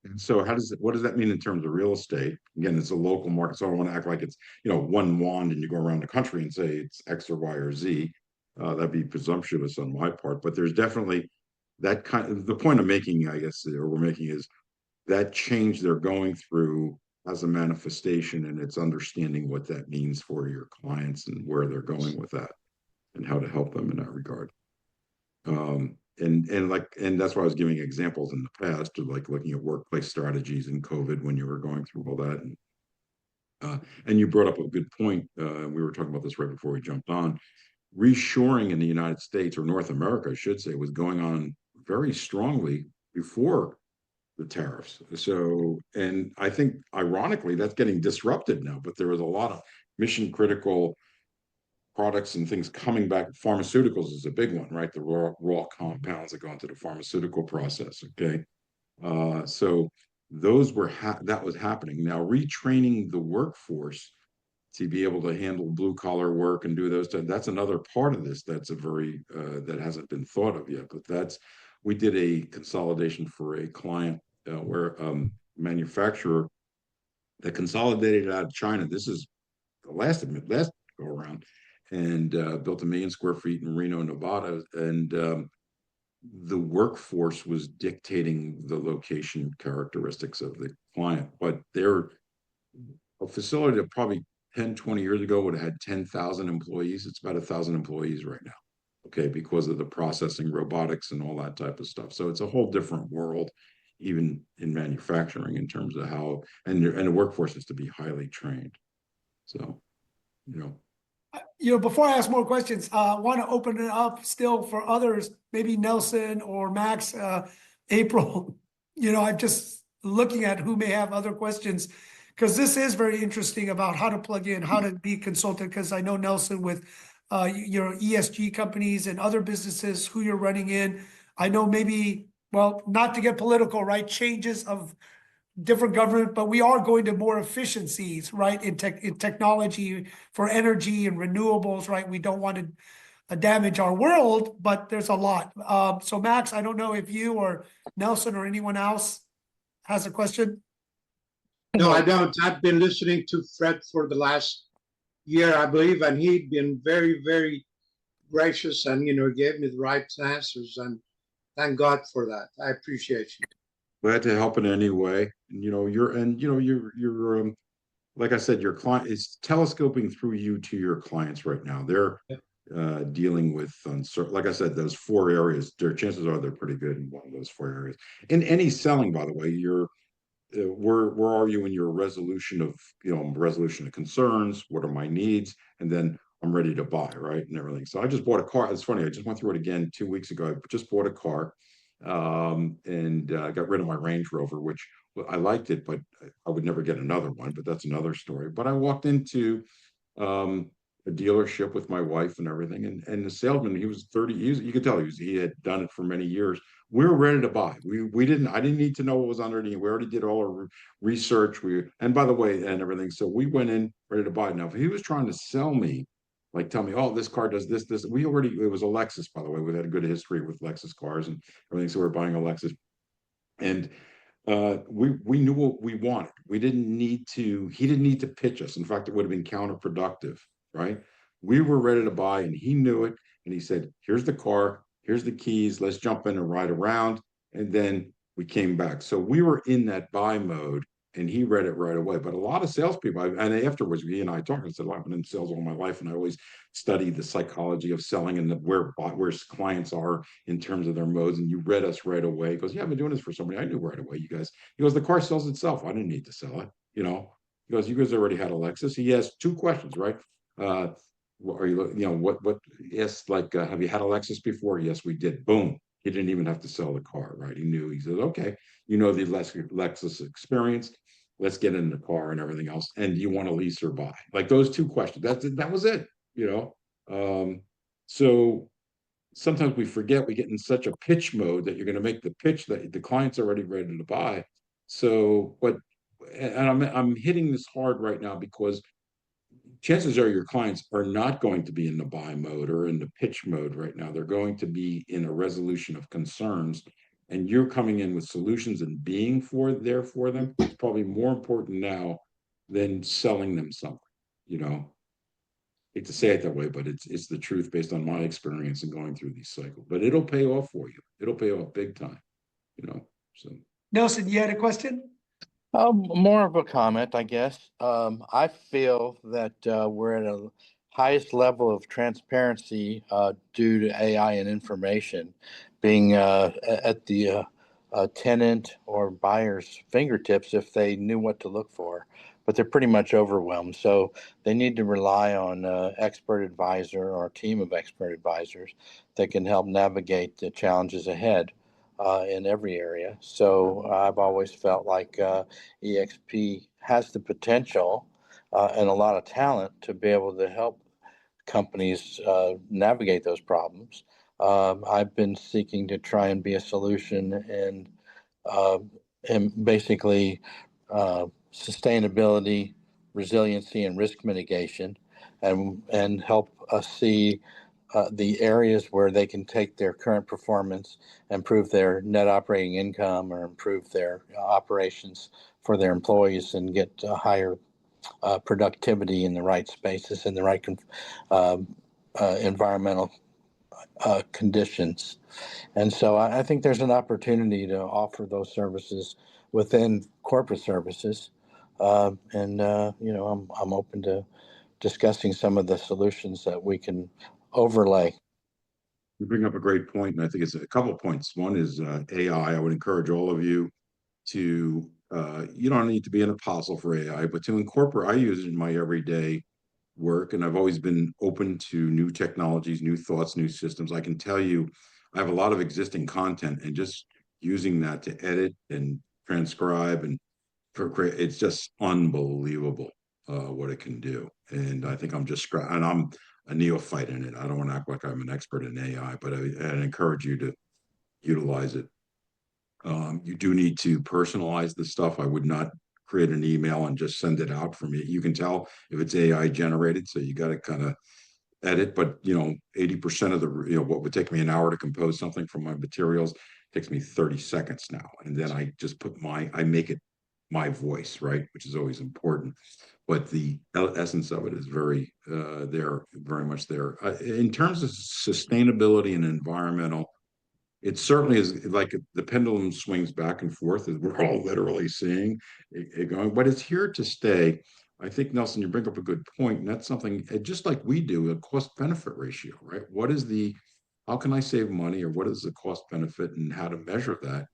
and so what does that mean in terms of real estate? Again, it's a local market, so I don't want to act like it's one wand and you go around the country and say it's X or Y or Z. That'd be presumptuous on my part, but there's definitely that kind of, the point I'm making, I guess, or we're making, is that change they're going through as a manifestation, and it's understanding what that means for your clients and where they're going with that and how to help them in that regard. And that's why I was giving examples in the past of like looking at workplace strategies in COVID when you were going through all that. And you brought up a good point. We were talking about this right before we jumped on. Reshoring in the United States, or North America, I should say, was going on very strongly before the tariffs. So, and I think ironically, that's getting disrupted now, but there was a lot of mission critical products and things coming back. Pharmaceuticals is a big one, right? The raw compounds that go into the pharmaceutical process. Okay. So that was happening. Now, retraining the workforce to be able to handle blue collar work and do those things, that's another part of this. That's a very that hasn't been thought of yet, but we did a consolidation for a client where manufacturer that consolidated out of China. This is the last go around, and built 1 million square feet in Reno, Nevada, and the workforce was dictating the location characteristics of the client. But they're a facility that probably 10, 20 years ago would have had 10,000 employees. It's about 1,000 employees right now. Okay, because of the processing, robotics, and all that type of stuff. So it's a whole different world, even in manufacturing, in terms of how, and the workforce has to be highly trained. So, you know. Before I ask more questions, I want to open it up still for others, maybe Nelson or Max, April. I'm just looking at who may have other questions, because this is very interesting about how to plug in, how to be consulted, because I know Nelson with your ESG companies and other businesses who you're running in. I know maybe, well, not to get political, right? Changes of different government, but we are going to more efficiencies, right? In technology for energy and renewables, right? We don't want to damage our world, but there's a lot. So Max, I don't know if you or Nelson or anyone else has a question. No, I don't. I've been listening to Fred for the last year, I believe, and he'd been very, very gracious and, gave me the right answers. And thank God for that. I appreciate you. Glad to help in any way. And you're like I said, your client is telescoping through you to your clients right now. They're dealing with like I said, those 4 areas. Their chances are they're pretty good in one of those 4 areas. In any selling, by the way, you're where are you in your resolution of concerns? What are my needs? And then I'm ready to buy, right? And everything. So I just bought a car. It's funny, I just went through it again 2 weeks ago. I just bought a car, and got rid of my Range Rover, which I liked it, but I would never get another one. But that's another story. But I walked into a dealership with my wife and everything, and the salesman, he was 30. You could tell he had done it for many years. We were ready to buy. I didn't need to know what was underneath. We already did all our research. And by the way, and everything. So we went in ready to buy. Now, if he was trying to sell me, like tell me, oh, this car does this. It was a Lexus, by the way. We had a good history with Lexus cars and everything. So we we're buying a Lexus. And we knew what we wanted. He didn't need to pitch us. In fact, it would have been counterproductive, right? We were ready to buy, and he knew it. And he said, here's the car, here's the keys, let's jump in and ride around. And then we came back. So we were in that buy mode, and he read it right away. But a lot of salespeople, and afterwards, he and I talked, I said, I've been in sales all my life, and I always studied the psychology of selling and where clients are in terms of their modes. And you read us right away. He goes, yeah, I've been doing this for somebody. I knew right away, you guys. He goes, the car sells itself. I didn't need to sell it. He goes, you guys already had a Lexus. He asked 2 questions, right? Are you, what, yes, like, have you had a Lexus before? Yes, we did. Boom. He didn't even have to sell the car, right? He knew. He said, okay, the Lexus experience. Let's get in the car and everything else. And you want to lease or buy? Like those 2 questions. That was it, So sometimes we forget, we get in such a pitch mode that you're going to make the pitch that the client's already ready to buy. So, and I'm hitting this hard right now because chances are your clients are not going to be in the buy mode or in the pitch mode right now. They're going to be in a resolution of concerns, and you're coming in with solutions and being there for them. It's probably more important now than selling them something, hate to say it that way, but it's the truth based on my experience in going through these cycles. But it'll pay off for you. It'll pay off big time, so. Nelson, you had a question? More of a comment, I guess. I feel that we're at a highest level of transparency due to AI and information being at the tenant or buyer's fingertips if they knew what to look for. But they're pretty much overwhelmed. So they need to rely on expert advisor or a team of expert advisors that can help navigate the challenges ahead. In every area. So I've always felt like EXP has the potential and a lot of talent to be able to help companies navigate those problems. I've been seeking to try and be a solution and basically sustainability, resiliency, and risk mitigation, and help us see the areas where they can take their current performance, improve their net operating income, or improve their operations for their employees and get higher productivity in the right spaces and the right environmental conditions. And so I think there's an opportunity to offer those services within corporate services. I'm open to discussing some of the solutions that we can overlay. You bring up a great point, and I think it's a couple of points. One is AI. I would encourage all of you to, you don't need to be an apostle for AI, but to incorporate, I use it in my everyday work, and I've always been open to new technologies, new thoughts, new systems. I can tell you, I have a lot of existing content, and just using that to edit and transcribe and it's just unbelievable what it can do. And I think and I'm a neophyte in it. I don't want to act like I'm an expert in AI, but I encourage you to utilize it. You do need to personalize the stuff. I would not create an email and just send it out for me. You can tell if it's AI generated, so you got to kind of edit. But 80% of what would take me an hour to compose something from my materials takes me 30 seconds now, and then I just I make it my voice, right, which is always important. But the essence of it is very much there. In terms of sustainability and environmental, it certainly is like the pendulum swings back and forth, as we're all literally seeing it going, but it's here to stay. I think, Nelson, you bring up a good point, and that's something just like we do, a cost benefit ratio, right? How can I save money, or what is the cost benefit, and how to measure that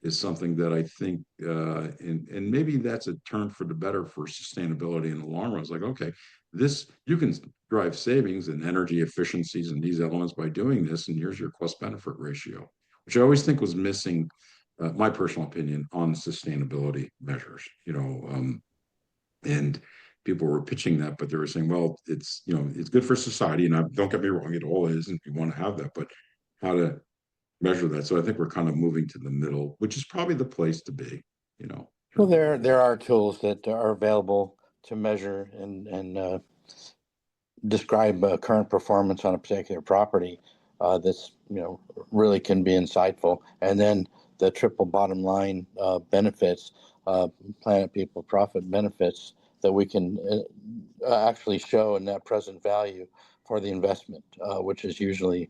is something that I think, and maybe that's a turn for the better for sustainability in the long run. It's like, okay, you can drive savings and energy efficiencies and these elements by doing this, and here's your cost benefit ratio, which I always think was missing, my personal opinion, on sustainability measures. And people were pitching that, but they were saying, well, it's good for society, and don't get me wrong, it all is, and you want to have that, but how to measure that. So I think we're kind of moving to the middle, which is probably the place to be. Well, there are tools that are available to measure and describe current performance on a particular property that's really can be insightful. And then the triple bottom line benefits, planet, people, profit benefits that we can actually show a net present value for the investment, which is usually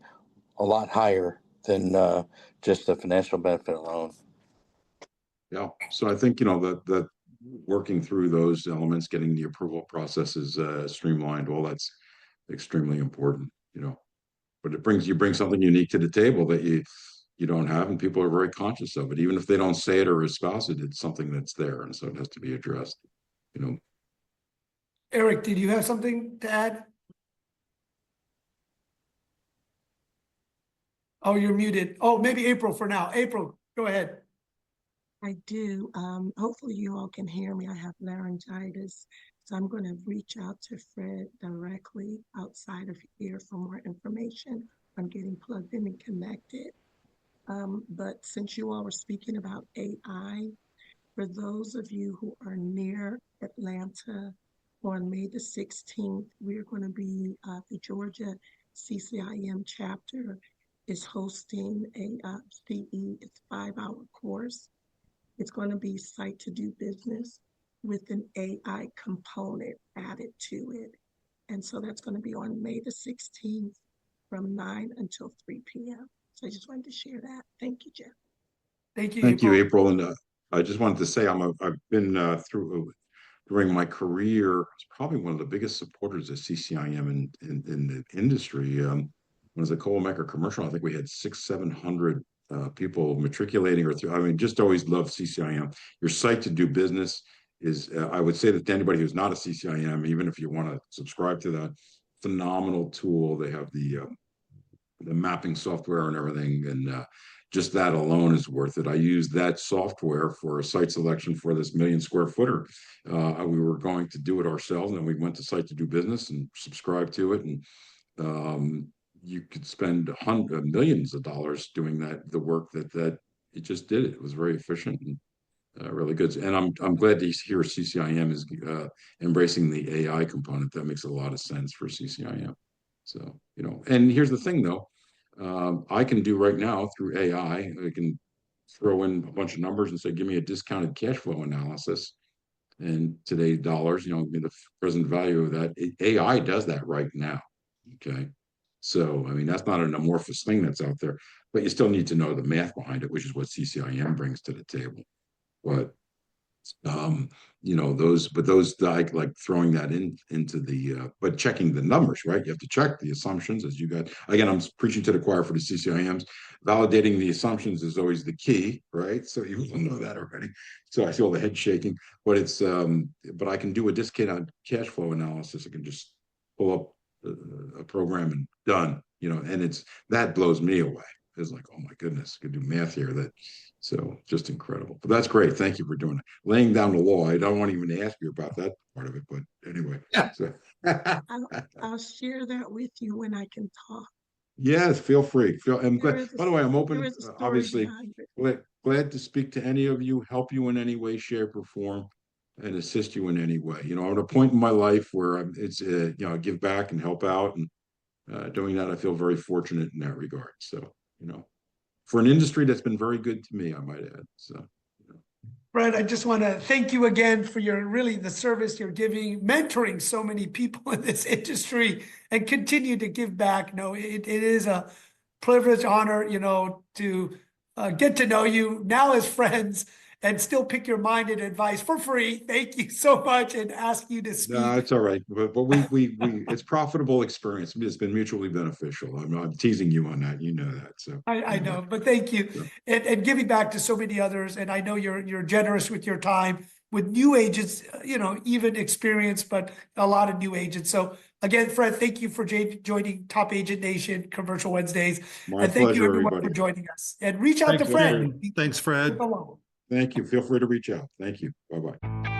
a lot higher than just the financial benefit alone. Yeah. So I think, the working through those elements, getting the approval processes streamlined, all that's extremely important, but you bring something unique to the table that you don't have, and people are very conscious of it. Even if they don't say it or espouse it, it's something that's there. And so it has to be addressed, Eric, did you have something to add? Oh, you're muted. Oh, maybe April for now. April, go ahead. I do. Hopefully you all can hear me. I have laryngitis, so I'm going to reach out to Fred directly outside of here for more information. I'm getting plugged in and connected. But since you all were speaking about AI, for those of you who are near Atlanta on May the 16th, we're going to be, the Georgia CCIM chapter is hosting a CE, it's a 5-hour course. It's going to be Site to Do Business with an AI component added to it. And so that's going to be on May the 16th from 9 until 3 p.m. So I just wanted to share that. Thank you, Jeff. Thank you, Thank you, April. April. And I just wanted to say I've been through during my career, probably one of the biggest supporters of CCIM in the industry. When I was a coal maker commercial, I think we had 600-700 people matriculating or through. I mean, just always loved CCIM. Your Site to Do Business is, I would say that to anybody who's not a CCIM, even if you want to subscribe to that, phenomenal tool. They have the mapping software and everything, and just that alone is worth it. I used that software for a site selection for this 1 million square footer. We were going to do it ourselves, and we went to Site to Do Business and subscribed to it, and you could spend millions of dollars doing the work that it just did. It was very efficient and really good. And I'm glad to hear CCIM is embracing the AI component. That makes a lot of sense for CCIM. So, and here's the thing though, I can do right now through AI, I can throw in a bunch of numbers and say, give me a discounted cash flow analysis. And today's dollars, give me the present value of that. AI does that right now. Okay. So, I mean, that's not an amorphous thing that's out there, but you still need to know the math behind it, which is what CCIM brings to the table. But those like throwing that into the but checking the numbers, right? You have to check the assumptions as you got. Again, I'm preaching to the choir for the CCIMs. Validating the assumptions is always the key, right? So you will know that already. So I feel the head shaking, but it's but I can do a discounted cash flow analysis. I can just pull up a program and done, and that blows me away. It's like, oh my goodness, I could do math here. So just incredible. But that's great. Thank you for doing it. Laying down the law. I don't want to even ask you about that part of it, but anyway. Yeah. So. I'll share that with you when I can talk. Yes, feel free. I'm There glad. is a- By the way, I'm there open. is a story Obviously, behind it. glad to speak to any of you, help you in any way, shape, or form, and assist you in any way. I'm at a point in my life where give back and help out, and doing that, I feel very fortunate in that regard. So, for an industry that's been very good to me, I might add. So. Fred, I just want to thank you again for the service you're giving, mentoring so many people in this industry, and continue to give back. No, it is a privilege, honor, to get to know you now as friends and still pick your mind and advice for free. Thank you so much, and ask you to speak. No, it's all right. But it's profitable experience. It's been mutually beneficial. I'm teasing you on that. You know that. So I know, but thank you. Yeah. And giving back to so many others. And I know you're generous with your time with new agents, even experienced, but a lot of new agents. So again, Fred, thank you for joining Top Agent Nation Commercial Wednesdays. My And thank you pleasure, everyone everybody. for joining us. And reach out Thanks, to Fred. Jim. Thanks, Fred. Alone. Thank you. Feel free to reach out. Thank you. Bye-bye.